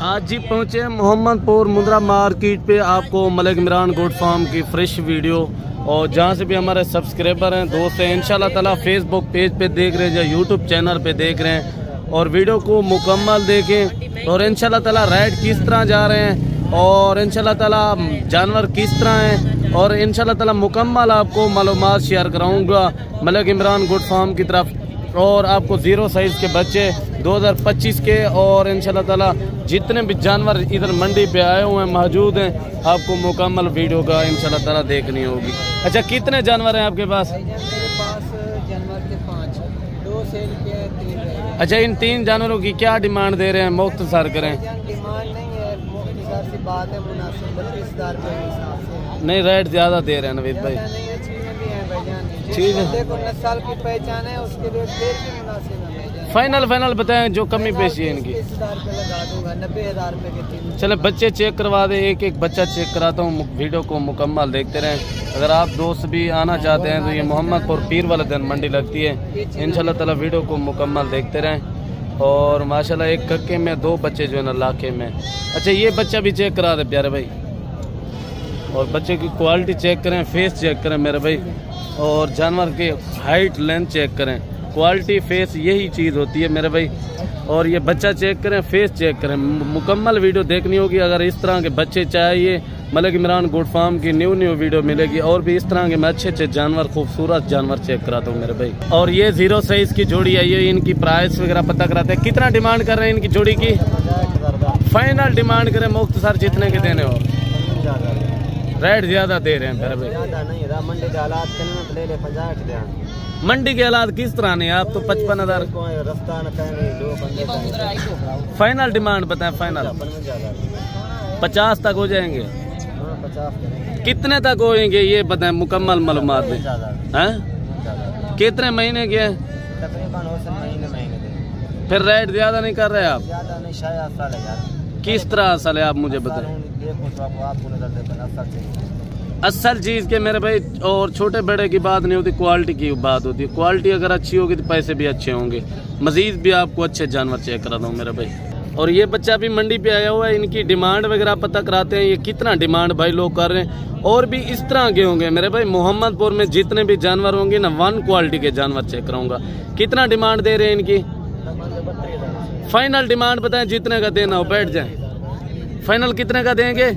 आज जी पहुँचे मोहम्मदपुर मुंद्रा मार्केट पे। आपको मलिक इमरान गोट फार्म की फ्रेश वीडियो और जहाँ से भी हमारे सब्सक्राइबर हैं, दोस्त हैं, इंशाल्लाह ताला फेसबुक पेज पे देख रहे हैं या यूट्यूब चैनल पे देख रहे हैं, और वीडियो को मुकम्मल देखें। और इंशाल्लाह ताला राइड किस तरह जा रहे हैं और इंशाल्लाह ताला जानवर किस तरह हैं, और इंशाल्लाह ताला मुकम्मल आपको मालूमात शेयर कराऊंगा मलिक इमरान गोट फार्म की तरफ। और आपको 0 साइज़ के बच्चे 2025 के और इंशाल्लाह ताला जितने भी जानवर इधर मंडी पे आए हुए हैं मौजूद हैं, आपको मुकम्मल वीडियो का इंशाल्लाह ताला देखनी होगी। अच्छा, कितने जानवर हैं आपके पास? मेरे पास जानवर के 5, 2 सेल के 3। अच्छा, इन 3 जानवरों की क्या डिमांड दे रहे हैं? मुख्तसर करें। डिमांड नहीं है, मुख्तसर सी बात है, मुनासिब 32,000 के हिसाब से। नहीं, रेट ज़्यादा दे रहे हैं नवीद भाई। चीज़ देखो, नस्ल की पहचान है, उसके लिए रेट भी मुनासिब है। फाइनल बताएं जो कमी पेशी है इनकी। 30,000 रुपये लगा दूंगा, 90,000 रुपये के 3। चले बच्चे चेक करवा दे, एक बच्चा चेक कराता हूँ। वीडियो को मुकम्मल देखते रहें। अगर आप दोस्त भी आना चाहते हैं तो ये मोहम्मदपुर पीर वाले दिन मंडी लगती है। इंशाल्लाह ताला वीडियो को मुकम्मल देखते रहें। और माशाल्लाह एक कक्के में 2 बच्चे जो है ना लाखे में। अच्छा, ये बच्चा भी चेक करा दे प्यारे भाई, और बच्चे की क्वालिटी चेक करें, फेस चेक करें मेरे भाई, और जानवर के हाइट लेंथ चेक करें। क्वालिटी फेस यही चीज़ होती है मेरे भाई। और ये बच्चा चेक करें, फेस चेक करें। मुकम्मल वीडियो देखनी होगी। अगर इस तरह के बच्चे चाहिए, मलिक इमरान गोट फार्म की न्यू वीडियो मिलेगी। और भी इस तरह के मैं अच्छे जानवर, खूबसूरत जानवर चेक कराता हूँ मेरे भाई। और ये 0 साइज़ की जोड़ी है, ये इनकी प्राइस वगैरह पता कराते हैं। कितना डिमांड कर रहे हैं इनकी जोड़ी की? फाइनल डिमांड करें मुख्तसर जितने के देने हो। रेट ज़्यादा दे रहे हैं मेरे भाई। मंडी के हालात किस तरह नहीं? आप तो 55,000 फाइनल डिमांड बताएं। फाइनल 50 तक हो जाएंगे। 50 कितने तक होंगे ये बताएं, मुकम्मल मालूमात दें। हैं? कितने महीने के हैं? महीने। फिर रेट ज़्यादा नहीं कर रहे आप? ज़्यादा नहीं, शायद साल है। किस तरह असल है आप मुझे बताएं। असल चीज़ के मेरे भाई, और छोटे बड़े की बात नहीं होती, क्वालिटी की बात होती है। क्वालिटी अगर अच्छी होगी तो पैसे भी अच्छे होंगे। मजीद भी आपको अच्छे जानवर चेक करा दूँ मेरे भाई। और ये बच्चा भी मंडी पे आया हुआ है, इनकी डिमांड वगैरह पता कराते हैं। ये कितना डिमांड भाई लोग कर रहे हैं। और भी इस तरह के होंगे मेरे भाई। मोहम्मदपुर में जितने भी जानवर होंगे ना, 1 क्वालिटी के जानवर चेक कराऊंगा। कितना डिमांड दे रहे हैं इनकी? फाइनल डिमांड बताएं जितने का देना हो, बैठ जाएं। फाइनल कितने का देंगे?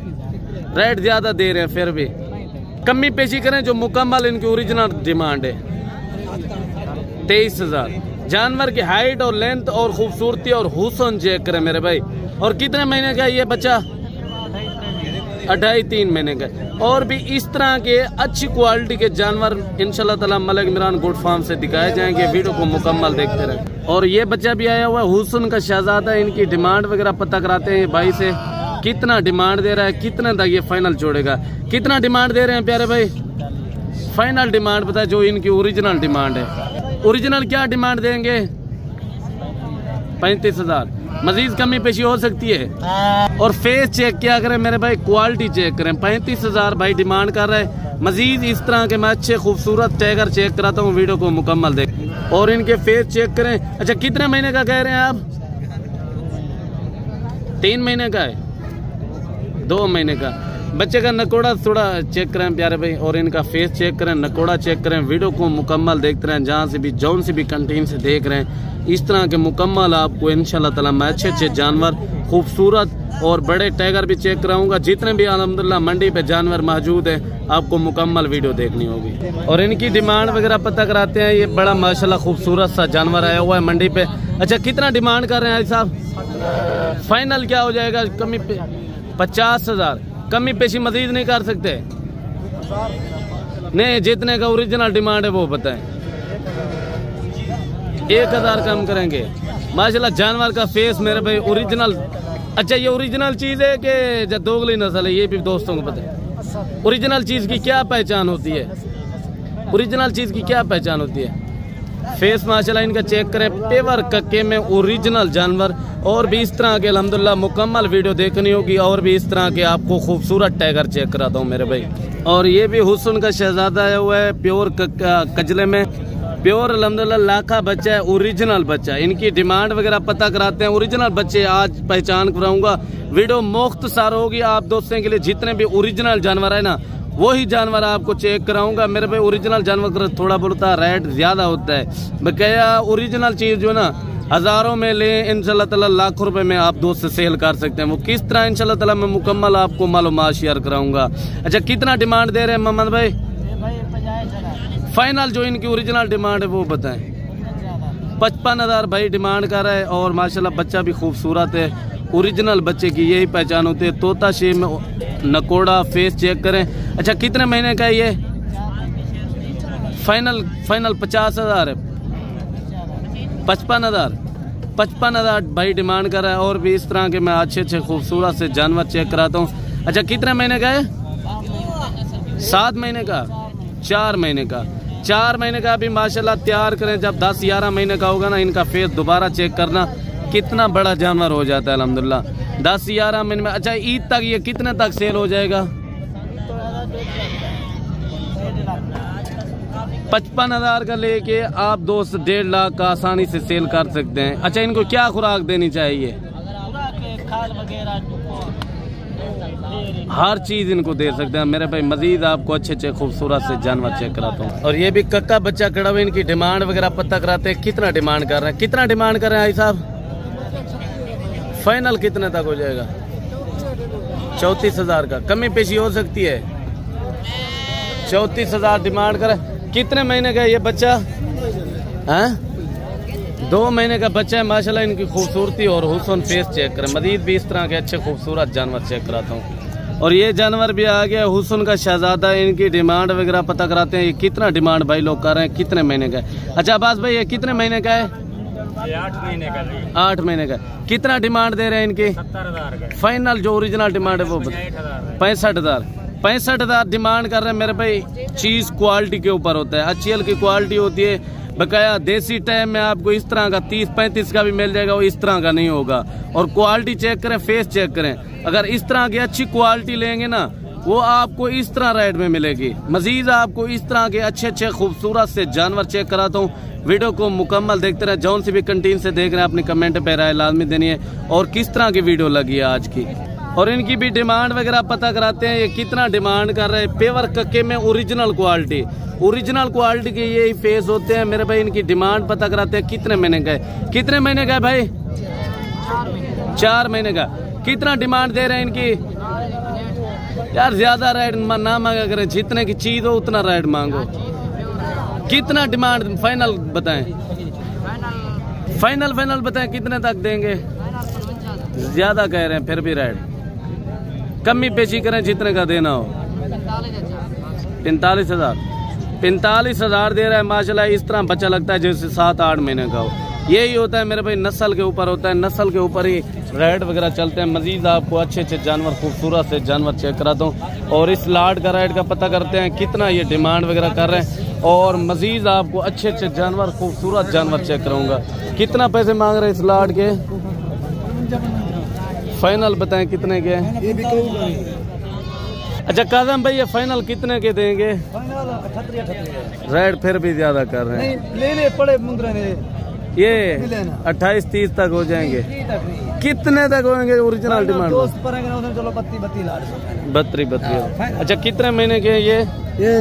रेट ज़्यादा दे रहे हैं, फिर भी कमी पेशी करें जो मुकम्मल इनकी ओरिजिनल डिमांड है। 23,000। जानवर की हाइट और लेंथ और खूबसूरती और हुस्न चेक करें मेरे भाई। और कितने महीने का ये बच्चा? 2.5-3 महीने का। और भी इस तरह के अच्छी क्वालिटी के जानवर इंशाल्लाह ताला मलिक इमरान गोट फार्म से दिखाए जाएंगे। वीडियो को मुकम्मल देखते रहें। और ये बच्चा भी आया हुआ है, हुस्न का शहजादा। इनकी डिमांड वगैरह पता कराते हैं भाई से। कितना डिमांड दे रहा है, कितने तक ये फाइनल जोड़ेगा? कितना डिमांड दे रहे हैं प्यारे भाई? फाइनल डिमांड पता है जो इनकी ओरिजिनल डिमांड है। ओरिजिनल क्या डिमांड देंगे? 35,000। मजीद कमी पेशी हो सकती है। और फेस चेक क्या करें मेरे भाई, क्वालिटी चेक करें। 35,000 भाई डिमांड कर रहे हैं। मजीद इस तरह के मैं अच्छे खूबसूरत टैगर चेक कराता हूँ। वीडियो को मुकम्मल देख और इनके फेस चेक करें। अच्छा, कितने महीने का कह रहे हैं आप? 3 महीने का है, 2 महीने का। बच्चे का नकोड़ा थोड़ा चेक करें प्यारे भाई, और इनका फेस चेक करें, नकोड़ा चेक करें। वीडियो को मुकम्मल देखते रहें। जहाँ से भी, जौन से भी कंटेन से देख रहे हैं, इस तरह के मुकम्मल आपको इंशाल्लाह ताला मैं अच्छे जानवर, खूबसूरत और बड़े टाइगर भी चेक कराऊंगा। जितने भी अल्हम्दुलिल्लाह मंडी पे जानवर मौजूद हैं, आपको मुकम्मल वीडियो देखनी होगी। और इनकी डिमांड वगैरह पता कराते हैं। ये बड़ा माशाल्लाह खूबसूरत सा जानवर आया हुआ है मंडी पे। अच्छा, कितना डिमांड कर रहे हैं साहब? फाइनल क्या हो जाएगा? कमी 50,000। कमी पेशी मजीद नहीं कर सकते? नहीं, जितने का ओरिजिनल डिमांड है वो बताएं। 1,000 कम करेंगे। माशाल्लाह जानवर का फेस मेरे भाई ओरिजिनल। अच्छा, ये ओरिजिनल चीज़ है कि दोगली नस्ल है? ये भी दोस्तों को पता है। ओरिजिनल चीज़ की क्या पहचान होती है? ओरिजिनल चीज़ की क्या पहचान होती है? फेस माशाल्लाह इनका चेक करें। पेवर कक्के में ओरिजिनल जानवर। और भी इस तरह के अल्हम्दुलिल्लाह मुकम्मल वीडियो देखनी होगी। और भी इस तरह के आपको खूबसूरत टाइगर चेक कराता हूँ मेरे भाई। और ये भी हुस्न का शहजादा आया हुआ है, प्योर कजले में। प्योर अल्हम्दुलिल्लाह लाखा बच्चा है, ओरिजिनल बच्चा। इनकी डिमांड वगैरह पता कराते हैं। ओरिजिनल बच्चे आज पहचान कराऊंगा। वीडियो मुख्तसर होगी आप दोस्तों के लिए। जितने भी ओरिजिनल जानवर है ना वही जानवर आपको चेक कराऊंगा। मेरे पे ओरिजिनल जानवर का थोड़ा बोलता रेट ज्यादा होता है। बकाया ओरिजिनल चीज जो ना हजारों में ले इंशाल्लाह ताला लाखों रुपए में आप दोस्त से सेल कर सकते हैं। वो किस तरह इंशाल्लाह ताला मैं मुकम्मल आपको मालूमात शेयर कराऊंगा। अच्छा कितना डिमांड दे रहे हैं मोहम्मद भाई? फाइनल जो इनकी ओरिजिनल डिमांड है वो बताएं। 55,000 भाई डिमांड कर रहा है। और माशाल्लाह बच्चा भी खूबसूरत है। ओरिजिनल बच्चे की यही पहचान होती है। तोता शेप में नकोड़ा, फेस चेक करें। अच्छा कितने महीने का है ये? फाइनल 50,000 है। 55,000 भाई डिमांड कर रहा है। और भी इस तरह के मैं अच्छे खूबसूरत से जानवर चेक कराता हूँ। अच्छा कितने महीने का है? 7 महीने का, 4 महीने का। 4 महीने का भी माशाल्लाह तैयार करें। जब 10-11 महीने का होगा ना इनका फेस दोबारा चेक करना कितना बड़ा जानवर हो जाता है अल्हम्दुलिल्लाह 10-11 महीने में। अच्छा ईद तक ये कितने तक सेल हो जाएगा? 55,000 का लेके आप दोस्त 1.5 लाख का आसानी से सेल कर सकते हैं। अच्छा इनको क्या खुराक देनी चाहिए? हर चीज इनको दे सकते हैं मेरे भाई। मजीद आपको अच्छे खूबसूरत से जानवर चेक कराता हूँ। और ये भी कक्का बच्चा खड़ा हुआ। इनकी डिमांड वगैरह पता कराते हैं। कितना डिमांड कर रहे हैं? कितना डिमांड कर रहे हैं भाई साहब? फाइनल कितने तक हो जाएगा? 34,000 का। कमी पेशी हो सकती है। 34,000 डिमांड कर। कितने महीने का है ये बच्चा? हैं 2 महीने का बच्चा है। माशाल्लाह इनकी खूबसूरती और हुस्न फेस चेक करें। मजीद भी इस तरह के अच्छे खूबसूरत जानवर चेक कराता हूँ। और ये जानवर भी आ गया हुस्न का शहजादा। इनकी डिमांड वगैरह पता कराते हैं। ये कितना डिमांड भाई लोग कर रहे हैं? कितने महीने का है? अच्छा अब्बास भाई ये कितने महीने का है? 8 महीने का। 8 महीने का। कितना डिमांड दे रहे हैं इनकी? 70,000 का। फाइनल जो ओरिजिनल डिमांड है वो 65,000। 65,000 डिमांड कर रहे हैं मेरे भाई। चीज क्वालिटी के ऊपर होता है। अच्छी हल्की क्वालिटी होती है। बकाया देसी टाइम में आपको इस तरह का 30-35 का भी मिल जाएगा। वो इस तरह का नहीं होगा। और क्वालिटी चेक करें, फेस चेक करें। अगर इस तरह की अच्छी क्वालिटी लेंगे ना वो आपको इस तरह रेट में मिलेगी। मजीद आपको इस तरह के अच्छे खूबसूरत से जानवर चेक कराता हूँ। वीडियो को मुकम्मल देखते रहे। जौन सी भी कंटीन से देख रहे हैं अपनी कमेंट पे राय लाजमी देनी है। और किस तरह की वीडियो लगी है आज की। और इनकी भी डिमांड वगैरह पता कराते हैं। ये कितना डिमांड कर रहे हैं? पेवर कक्के में ओरिजिनल क्वालिटी के ये फेस होते हैं मेरे भाई। इनकी डिमांड पता कराते हैं। कितने महीने का है? कितने महीने का है भाई? 4 महीने का। कितना डिमांड दे रहे हैं इनकी? यार ज्यादा रेट ना मांगा करें। जितने की चीज हो उतना रेट मांगो। कितना डिमांड फाइनल बताएं? फाइनल बताएं कितने तक देंगे? ज्यादा कह रहे हैं फिर भी रेट कमी पेशी करें जितने का देना हो। 45,000 दे रहा है। माशाल्लाह इस तरह बच्चा लगता है जैसे 7-8 महीने का हो। यही होता है मेरे भाई। नस्ल के ऊपर होता है। नस्ल के ऊपर ही रेट वगैरह चलते हैं। मजीद आपको अच्छे जानवर खूबसूरत से जानवर चेक कराता हूँ। और इस लाट का रेट का पता करते हैं कितना ये डिमांड वगैरह कर रहे हैं। और मजीद आपको अच्छे जानवर खूबसूरत जानवर चेक कराऊंगा। कितना पैसे मांग रहे हैं इस लाट के? फाइनल बताएं कितने के? अच्छा काजम भाई ये फाइनल कितने के देंगे? रेट फिर भी ज्यादा कर रहे हैं। ले पड़े मुंद्रे ने ये 28-30 तक हो जाएंगे। कितने तक होंगे ओरिजिनल डिमांड? 32। अच्छा कितने महीने के ये?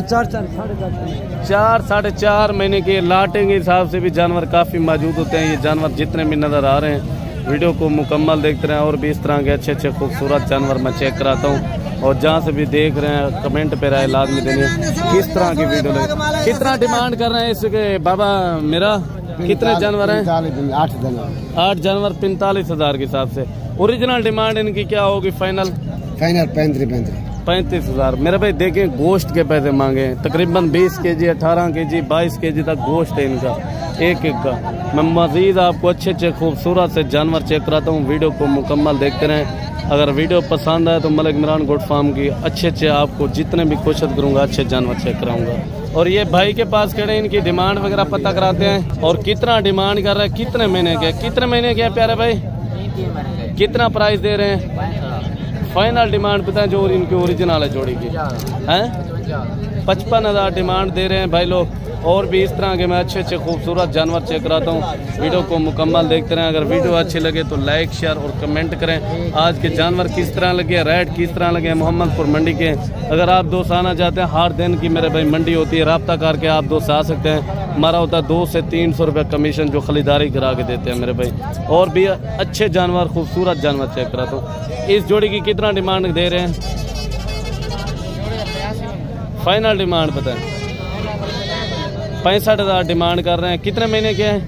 4-4.5 महीने के। लाटे के हिसाब से भी जानवर काफी मौजूद होते हैं। ये जानवर जितने भी नजर आ रहे हैं वीडियो को मुकम्मल देखते रहें। और भी इस तरह के अच्छे खूबसूरत जानवर मैं चेक कराता हूँ। और जहाँ से भी देख रहे हैं कमेंट पे राय लाजमी देनी है किस तरह की वीडियो लगे। कितना डिमांड कर रहे हैं इसके बाबा मेरा? कितने जानवर हैं? 8 जानवर 45,000 के हिसाब से। ओरिजिनल डिमांड इनकी क्या होगी? फाइनल 35,000 मेरे भाई। देखें गोश्त के पैसे मांगे तकरीबन 20 kg 18 kg 22 kg तक गोश्त है इनका एक का। मैं मजीद आपको अच्छे खूबसूरत से जानवर चेक कराता हूँ। वीडियो को मुकम्मल देखते रहें। अगर वीडियो पसंद आए तो मलिक इमरान गोट फार्म की अच्छे आपको जितने भी कोशिश करूँगा अच्छे जानवर चेक कराऊंगा। और ये भाई के पास खड़े इनकी डिमांड वगैरह पता कराते हैं। और कितना डिमांड कर रहे हैं? कितने महीने के? कितने महीने के प्यारे भाई? कितना प्राइस दे रहे हैं? फाइनल डिमांड पता है जो इनकी ओरिजिनल है जोड़ी की हैं? 55,000 डिमांड दे रहे हैं भाई लोग। और भी इस तरह के मैं अच्छे अच्छे खूबसूरत जानवर चेक कराता हूँ। वीडियो को मुकम्मल देखते रहें। अगर वीडियो अच्छी लगे तो लाइक शेयर और कमेंट करें। आज के जानवर किस तरह लगे, रेट किस तरह लगे मोहम्मदपुर मंडी के। अगर आप दोस्त आना चाहते हैं, हर दिन की मेरे भाई मंडी होती है, रब्ता करके आप दोस्त आ सकते हैं। हमारा होता है 200 से 300 रुपये कमीशन जो खरीदारी करा के देते हैं मेरे भाई। और भी अच्छे जानवर खूबसूरत जानवर चेक कराता हूँ। इस जोड़ी की कितना डिमांड दे रहे हैं? फाइनल डिमांड पता है 65,000 डिमांड कर रहे हैं। कितने महीने के हैं?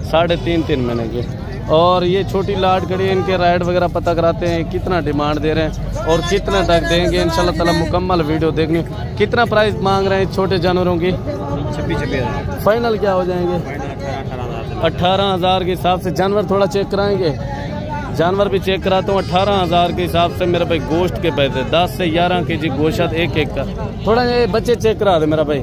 3.5 महीने के। और ये छोटी लाट कड़ी, इनके राइड वगैरह पता कराते हैं, कितना डिमांड दे रहे हैं और कितने तक देंगे इंशाल्लाह ताला। मुकम्मल वीडियो देखनी। कितना प्राइस मांग रहे हैं छोटे जानवरों की? 26,000 फाइनल क्या हो जाएंगे? 18,000 के हिसाब से। जानवर थोड़ा चेक कराएंगे? जानवर भी चेक कराता हूँ। 18,000 के हिसाब से मेरे भाई गोश्त के पैसे 10 से 11 kg गोश्त एक का। थोड़ा ये बच्चे चेक करा दे मेरा भाई,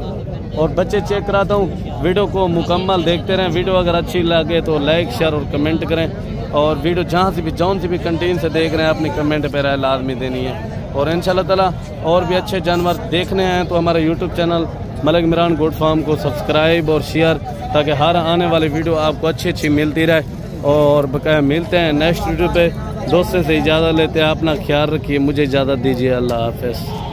और बच्चे चेक कराता हूँ। वीडियो को मुकम्मल देखते रहें। वीडियो अगर अच्छी लगे तो लाइक शेयर और कमेंट करें। और वीडियो जहाँ से भी जौन सी भी कंटेन से देख रहे हैं अपनी कमेंट पे राय लाजमी देनी है। और इंशाल्लाह ताला और भी अच्छे जानवर देखने हैं तो हमारे YouTube channel Malik Imran goat farm को सब्सक्राइब और शेयर, ताकि हर आने वाली वीडियो आपको अच्छी अच्छी मिलती रहे। और बकाया मिलते हैं नेक्स्ट वीडियो पे। दोस्तों से इजाज़त लेते हैं। अपना ख्याल रखिए। मुझे इजाज़त दीजिए। अल्लाह हाफ़िज़।